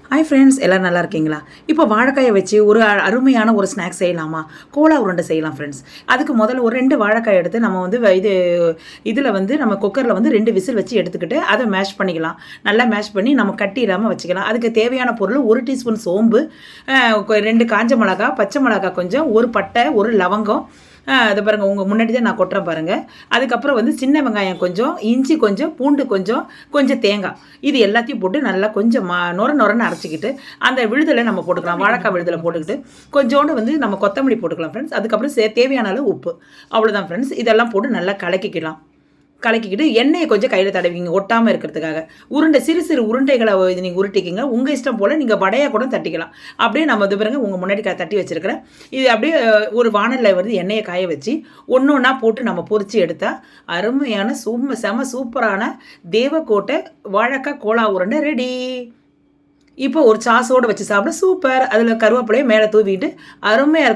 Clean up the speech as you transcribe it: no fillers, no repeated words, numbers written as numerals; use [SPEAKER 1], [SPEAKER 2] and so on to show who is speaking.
[SPEAKER 1] Hi friends, எல்லோரும் நல்லா இருக்கீங்களா? இப்போ வாழைக்காயை வச்சு ஒரு அருமையான ஒரு ஸ்நாக்ஸ் செய்யலாமா? கோலா உருண்டை செய்யலாம் ஃப்ரெண்ட்ஸ். அதுக்கு முதல்ல ஒரு 2 வாழைக்காய் எடுத்து நம்ம வந்து இதில் வந்து நம்ம குக்கரில் வந்து 2 விசில் வச்சு எடுத்துக்கிட்டு அதை மேஷ் பண்ணிக்கலாம். நல்லா மேஷ் பண்ணி நம்ம கட்டிடாமல் வச்சுக்கலாம். அதுக்கு தேவையான பொருள் 1 டீஸ்பூன் சோம்பு, 2 காஞ்ச மிளகா, பச்சை மிளகா கொஞ்சம், ஒரு பட்டை, ஒரு லவங்கம். அதை பாருங்கள், உங்கள் முன்னாடி தான் நான் கொட்டுறேன் பாருங்கள். அதுக்கப்புறம் வந்து சின்ன வெங்காயம் கொஞ்சம், இஞ்சி கொஞ்சம், பூண்டு கொஞ்சம், கொஞ்சம் தேங்காய். இது எல்லாத்தையும் போட்டு நல்லா கொஞ்சம் நொர நொரன்னு அரைச்சிக்கிட்டு அந்த விழுதலை நம்ம போட்டுக்கலாம். வாழைக்காய் விழுதலை போட்டுக்கிட்டு கொஞ்சோண்டு வந்து நம்ம கொத்தமல்லி போட்டுக்கலாம் ஃப்ரெண்ட்ஸ். அதுக்கப்புறம் தேவையான அளவு உப்பு. அவ்வளோதான் ஃப்ரெண்ட்ஸ். இதெல்லாம் போட்டு நல்லா கலக்கிக்கிட்டு எண்ணெயை கொஞ்சம் கையில் தடவிங்க, ஒட்டாமல் இருக்கிறதுக்காக. உருண்டை சிறு சிறு உருண்டைகளை இது நீங்கள் உருட்டிக்கிங்க. உங்கள் இஷ்டம் போல் நீங்கள் வடையாக கூட தட்டிக்கலாம். அப்படியே நம்ம இது பாருங்க, உங்கள் முன்னாடி தட்டி வச்சுருக்கிறேன். இது அப்படியே ஒரு வானலில் வந்து எண்ணெயை காய வச்சு ஒன்று ஒன்றா போட்டு நம்ம பொரித்து எடுத்தால் அருமையான செம சூப்பரான தேவக்கோட்டை வாழைக்காய் கோலா உருண்டை ரெடி. இப்போ ஒரு சாஸோடு வச்சு சாப்பிட சூப்பர். அதில் கருவேப்பிலையை மேலே தூவிட்டு அருமையாக இருக்கும்.